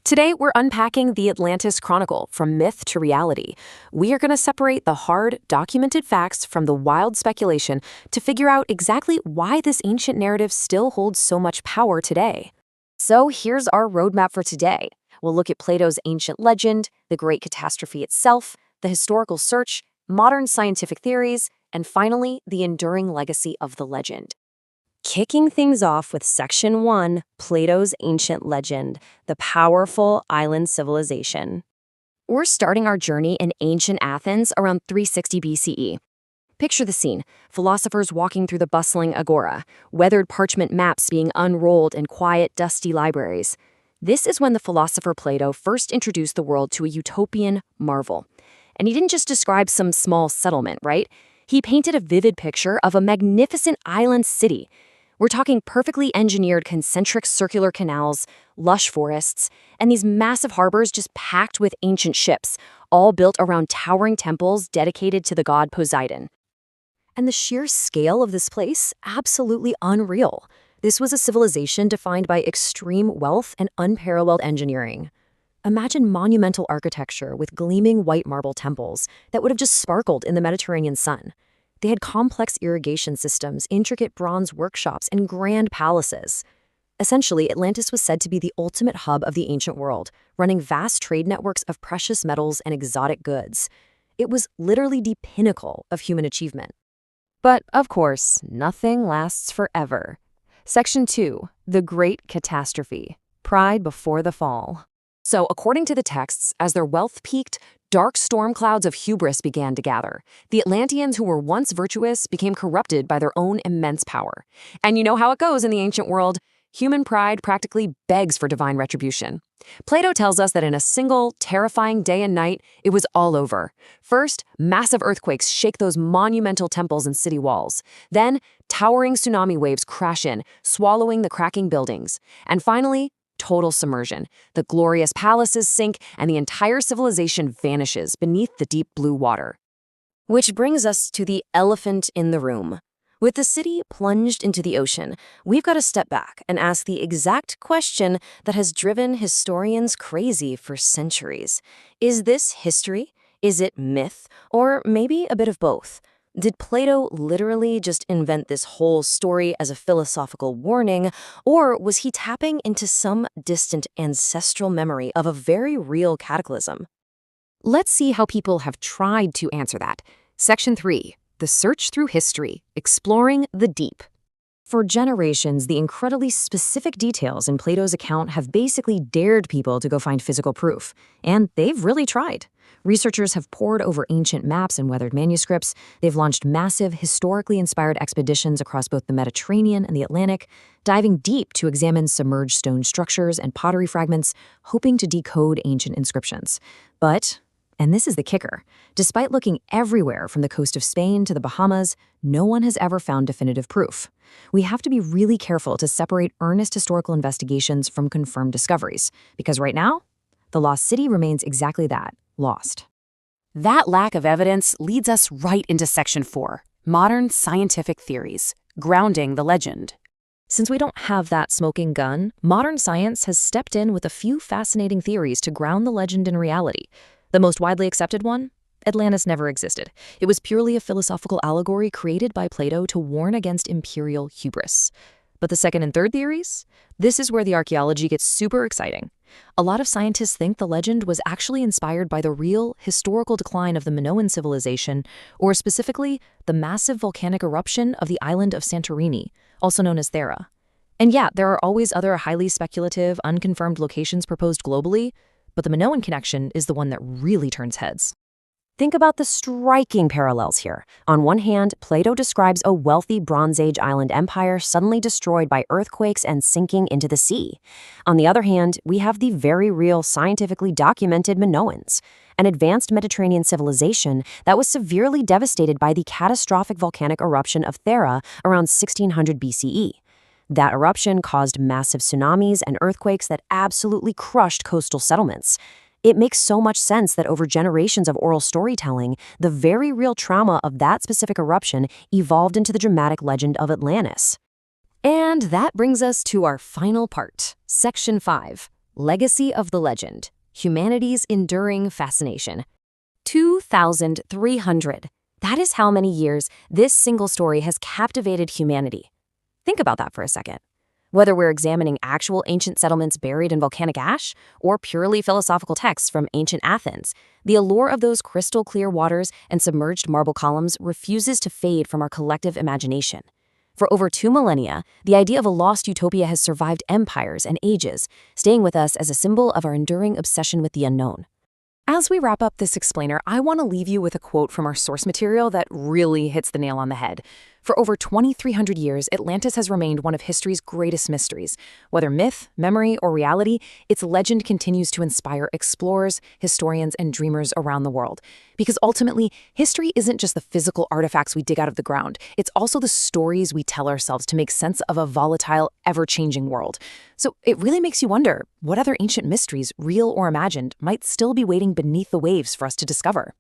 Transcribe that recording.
Today, we're unpacking the Atlantis Chronicle from myth to reality. We are going to separate the hard, documented facts from the wild speculation to figure out exactly why this ancient narrative still holds so much power today. So here's our roadmap for today. We'll look at Plato's ancient legend, the Great Catastrophe itself, the historical search, modern scientific theories, and finally, the enduring legacy of the legend. Kicking things off with Section 1, Plato's ancient legend, the powerful island civilization. We're starting our journey in ancient Athens around 360 BCE. Picture the scene, philosophers walking through the bustling agora, weathered parchment maps being unrolled in quiet, dusty libraries. This is when the philosopher Plato first introduced the world to a utopian marvel. And he didn't just describe some small settlement, right? He painted a vivid picture of a magnificent island city. We're talking perfectly engineered concentric circular canals, lush forests, and these massive harbors just packed with ancient ships, all built around towering temples dedicated to the god Poseidon. And the sheer scale of this place, absolutely unreal. This was a civilization defined by extreme wealth and unparalleled engineering. Imagine monumental architecture with gleaming white marble temples that would have just sparkled in the Mediterranean sun. They had complex irrigation systems, intricate bronze workshops, and grand palaces. Essentially, Atlantis was said to be the ultimate hub of the ancient world, running vast trade networks of precious metals and exotic goods. It was literally the pinnacle of human achievement. But, of course, nothing lasts forever. Section 2, the Great Catastrophe, Pride Before the Fall. So, according to the texts, as their wealth peaked, dark storm clouds of hubris began to gather. The Atlanteans who were once virtuous became corrupted by their own immense power. And you know how it goes in the ancient world. Human pride practically begs for divine retribution. Plato tells us that in a single, terrifying day and night, it was all over. First, massive earthquakes shake those monumental temples and city walls. Then, towering tsunami waves crash in, swallowing the cracking buildings. And finally, total submersion. The glorious palaces sink, and the entire civilization vanishes beneath the deep blue water. Which brings us to the elephant in the room. With the city plunged into the ocean, we've got to step back and ask the exact question that has driven historians crazy for centuries. Is this history? Is it myth? Or maybe a bit of both? Did Plato literally just invent this whole story as a philosophical warning, or was he tapping into some distant ancestral memory of a very real cataclysm? Let's see how people have tried to answer that. Section 3, the search through history, exploring the deep. For generations, the incredibly specific details in Plato's account have basically dared people to go find physical proof. And they've really tried. Researchers have pored over ancient maps and weathered manuscripts. They've launched massive, historically inspired expeditions across both the Mediterranean and the Atlantic, diving deep to examine submerged stone structures and pottery fragments, hoping to decode ancient inscriptions. But, and this is the kicker, despite looking everywhere from the coast of Spain to the Bahamas, no one has ever found definitive proof. We have to be really careful to separate earnest historical investigations from confirmed discoveries, because right now, the lost city remains exactly that. Lost. That lack of evidence leads us right into Section 4, modern scientific theories, grounding the legend. Since we don't have that smoking gun, modern science has stepped in with a few fascinating theories to ground the legend in reality. The most widely accepted one? Atlantis never existed. It was purely a philosophical allegory created by Plato to warn against imperial hubris. But the second and third theories? This is where the archaeology gets super exciting. A lot of scientists think the legend was actually inspired by the real, historical decline of the Minoan civilization, or specifically, the massive volcanic eruption of the island of Santorini, also known as Thera. And yeah, there are always other highly speculative, unconfirmed locations proposed globally, but the Minoan connection is the one that really turns heads. Think about the striking parallels here. On one hand, Plato describes a wealthy Bronze Age island empire suddenly destroyed by earthquakes and sinking into the sea. On the other hand, we have the very real, scientifically documented Minoans, an advanced Mediterranean civilization that was severely devastated by the catastrophic volcanic eruption of Thera around 1600 BCE. That eruption caused massive tsunamis and earthquakes that absolutely crushed coastal settlements. It makes so much sense that over generations of oral storytelling, the very real trauma of that specific eruption evolved into the dramatic legend of Atlantis. And that brings us to our final part, Section 5, Legacy of the Legend, Humanity's Enduring Fascination. 2,300. That is how many years this single story has captivated humanity. Think about that for a second. Whether we're examining actual ancient settlements buried in volcanic ash or purely philosophical texts from ancient Athens, the allure of those crystal-clear waters and submerged marble columns refuses to fade from our collective imagination. For over 2 millennia, the idea of a lost utopia has survived empires and ages, staying with us as a symbol of our enduring obsession with the unknown. As we wrap up this explainer, I want to leave you with a quote from our source material that really hits the nail on the head. For over 2,300 years, Atlantis has remained one of history's greatest mysteries. Whether myth, memory, or reality, its legend continues to inspire explorers, historians, and dreamers around the world. Because ultimately, history isn't just the physical artifacts we dig out of the ground. It's also the stories we tell ourselves to make sense of a volatile, ever-changing world. So it really makes you wonder, what other ancient mysteries, real or imagined, might still be waiting beneath the waves for us to discover?